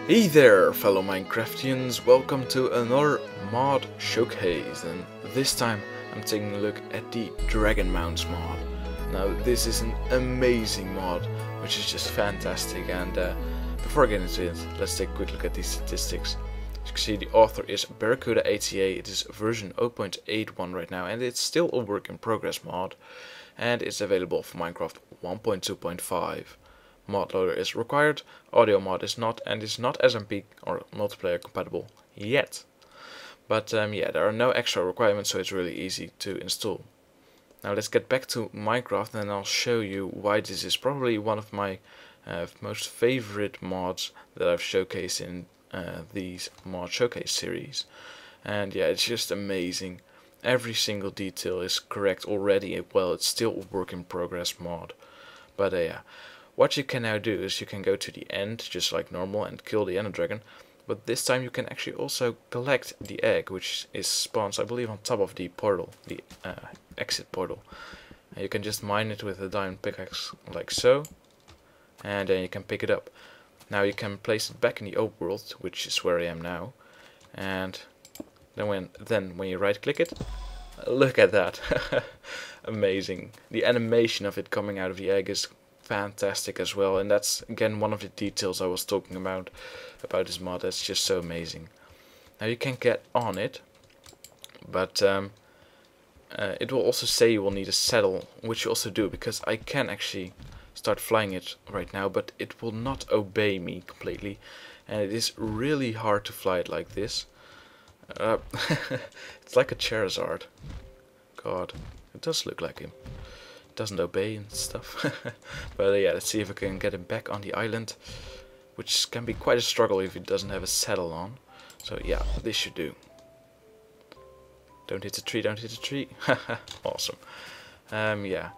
Hey there, fellow Minecraftians, welcome to another mod showcase, and this time I'm taking a look at the Dragon Mounts mod. Now this is an amazing mod, which is just fantastic, and before I get into it, let's take a quick look at these statistics. As you can see, the author is Barracuda ATA, it is version 0.81 right now, and it's still a work in progress mod, and it's available for Minecraft 1.2.5. Mod loader is required, audio mod is not, and is not SMP or multiplayer compatible yet. But yeah, there are no extra requirements, so it's really easy to install. Now let's get back to Minecraft, and I'll show you why this is probably one of my most favorite mods that I've showcased in these mod showcase series. And yeah, it's just amazing. Every single detail is correct already. Well, it's still a work in progress mod, but yeah. What you can now do is you can go to the end, just like normal, and kill the ender dragon. But this time you can actually also collect the egg, which is spawns, I believe, on top of the portal, the exit portal. And you can just mine it with a diamond pickaxe, like so. And then you can pick it up. Now you can place it back in the overworld, which is where I am now. And then when you right click it, look at that. Amazing. The animation of it coming out of the egg is fantastic as well, and that's again one of the details I was talking about this mod. That's just so amazing. Now you can get on it, but it will also say you will need a saddle, which you also do, because I can actually start flying it right now, but it will not obey me completely, and it is really hard to fly it like this. It's like a Charizard. God, it does look like him. Doesn't obey and stuff. But yeah, let's see if I can get him back on the island, which can be quite a struggle if he doesn't have a saddle on. So yeah, this should do. Don't hit the tree, don't hit the tree. Awesome. Yeah,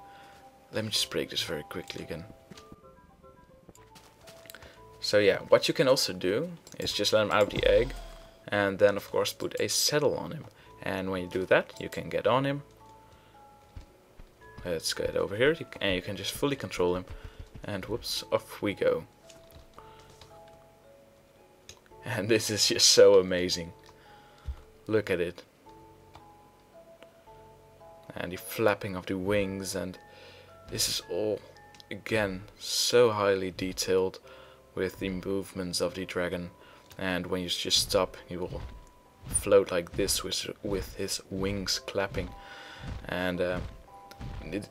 let me just break this very quickly again. So yeah, what you can also do is just let him out of the egg, and then of course put a saddle on him. And when you do that, you can get on him. Let's get over here, and you can just fully control him, and whoops, off we go. And this is just so amazing. Look at it. And the flapping of the wings, and this is all, again, so highly detailed with the movements of the dragon. And when you just stop, he will float like this with his wings clapping. And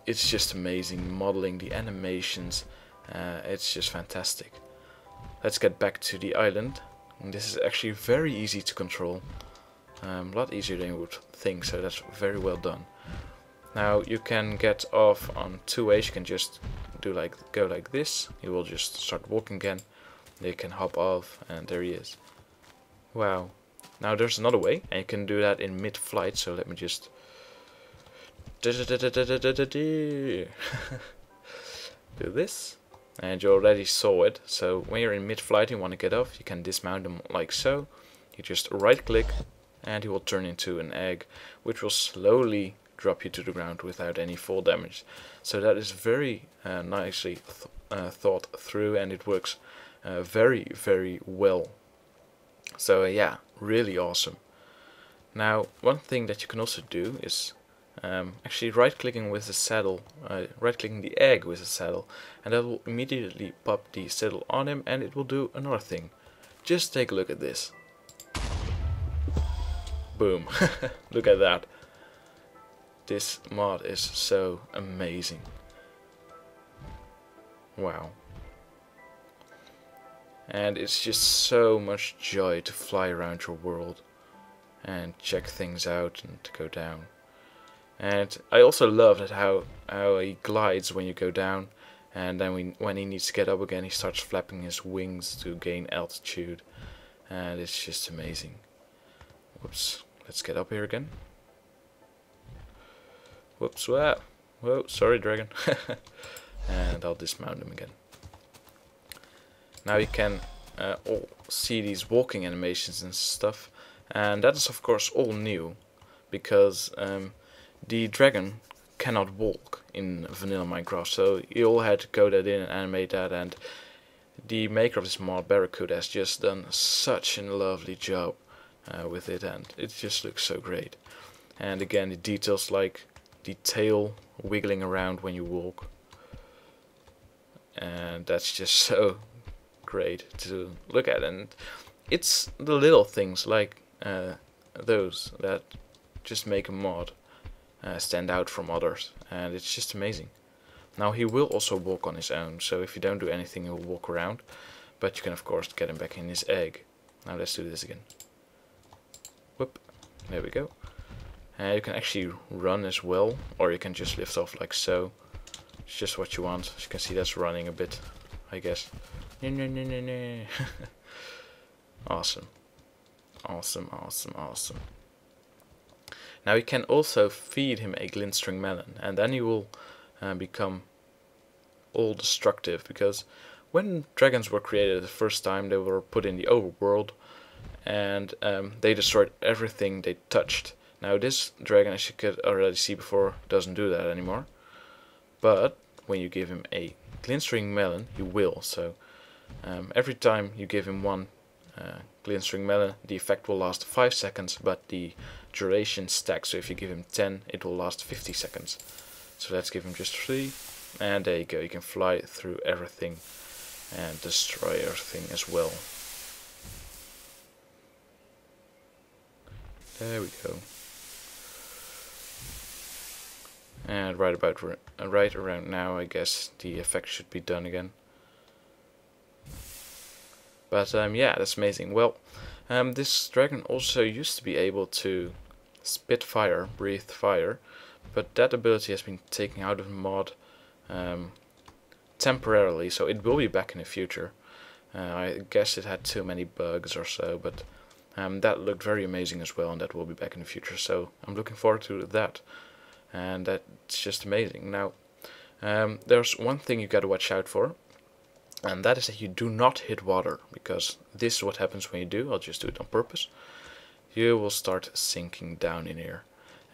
it's just amazing, modeling the animations. It's just fantastic. Let's get back to the island. And this is actually very easy to control, a lot easier than you would think, so that's very well done. Now you can get off on two ways. You can just go like this, he will just start walking again. Then you can hop off, and there he is. Wow. Now there's another way, and you can do that in mid-flight, so let me just do this, and you already saw it. So when you're in mid-flight and you want to get off, you can dismount him like so. You just right click, and he will turn into an egg, which will slowly drop you to the ground without any fall damage. So that is very nicely thought through, and it works very, very well. So yeah, really awesome. Now one thing that you can also do is actually right-clicking with the saddle, right-clicking the egg with the saddle, and that will immediately pop the saddle on him, and it will do another thing. Just take a look at this. Boom. Look at that. This mod is so amazing. Wow. And it's just so much joy to fly around your world and check things out and to go down. And I also love that how he glides when you go down, and then when he needs to get up again, he starts flapping his wings to gain altitude, and it's just amazing. Whoops, let's get up here again. Whoops, wow. Whoa, sorry dragon. And I'll dismount him again. Now you can all see these walking animations and stuff, and that is of course all new, because the dragon cannot walk in vanilla Minecraft, so you all had to code that in and animate that, and The maker of this mod, Barracuda, has just done such a lovely job with it, and it just looks so great. And again, the details like the tail wiggling around when you walk, and that's just so great to look at. And it's the little things like those that just make a mod stand out from others, and it's just amazing. Now he will also walk on his own, so if you don't do anything he'll walk around, but you can of course get him back in his egg. Now let's do this again. Whoop, there we go. You can actually run as well, or you can just lift off like so. It's just what you want. As you can see, that's running a bit, I guess. Awesome. Awesome, awesome, awesome. Now you can also feed him a glintstring melon, and then he will become all destructive, because when dragons were created the first time, they were put in the overworld, and they destroyed everything they touched. Now this dragon, as you could already see before, doesn't do that anymore. But when you give him a glintstring melon, he will. So every time you give him one glintstring melon, the effect will last 5 seconds, but the duration stacks. So if you give him 10, it will last 50 seconds. So let's give him just 3, and there you go. You can fly through everything and destroy everything as well. There we go. And right around now, I guess the effect should be done again. But yeah, that's amazing. Well, this dragon also used to be able to spit fire, breathe fire, but that ability has been taken out of the mod temporarily, so it will be back in the future. I guess it had too many bugs or so, but that looked very amazing as well, and that will be back in the future, so I'm looking forward to that. And that's just amazing. Now, there's one thing you gotta watch out for, and that is that you do not hit water, because this is what happens when you do. I'll just do it on purpose. You will start sinking down in here,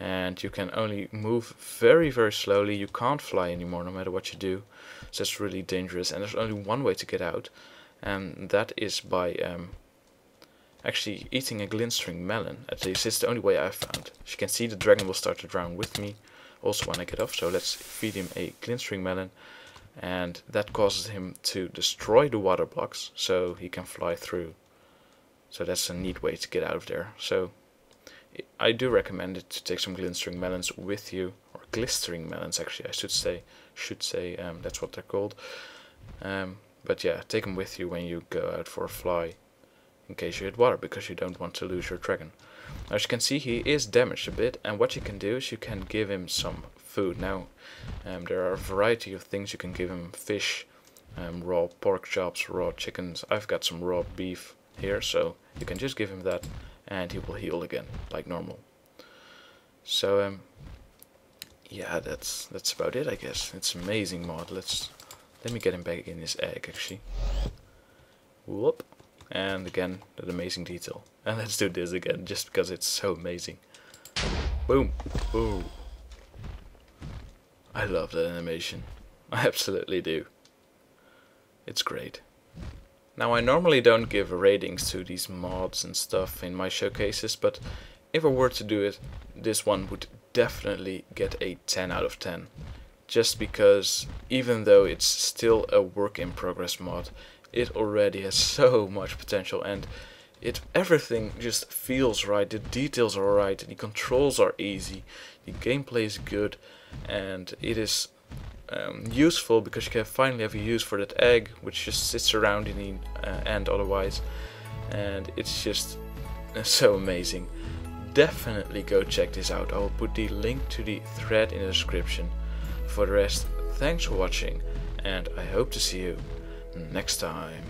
and you can only move very, very slowly. You can't fly anymore no matter what you do, so it's really dangerous, and there's only one way to get out, and that is by actually eating a glintstring melon. At least it's the only way I've found. As you can see, the dragon will start to drown with me also when I get off, so let's feed him a glintstring melon, and that causes him to destroy the water blocks so he can fly through. So that's a neat way to get out of there. So I do recommend it to take some glintstring melons with you, or glistering melons actually I should say that's what they're called. But yeah, take them with you when you go out for a fly, in case you hit water, because you don't want to lose your dragon. Now, as you can see, he is damaged a bit, and what you can do is you can give him some food. Now, there are a variety of things you can give him: fish, raw pork chops, raw chickens. I've got some raw beef here, so you can just give him that, and he will heal again like normal. So yeah, that's about it, I guess. It's an amazing mod. Let me get him back in his egg actually. Whoop. And again, that amazing detail. And let's do this again, just because it's so amazing. Boom! Ooh! I love that animation. I absolutely do. It's great. Now, I normally don't give ratings to these mods and stuff in my showcases, but if I were to do it, this one would definitely get a 10 out of 10. Just because, even though it's still a work in progress mod, it already has so much potential, and everything just feels right. The details are right, the controls are easy, the gameplay is good, and it is useful because you can finally have a use for that egg, which just sits around in the end otherwise, and it's just so amazing. Definitely go check this out. I will put the link to the thread in the description. For the rest, thanks for watching, and I hope to see you next time.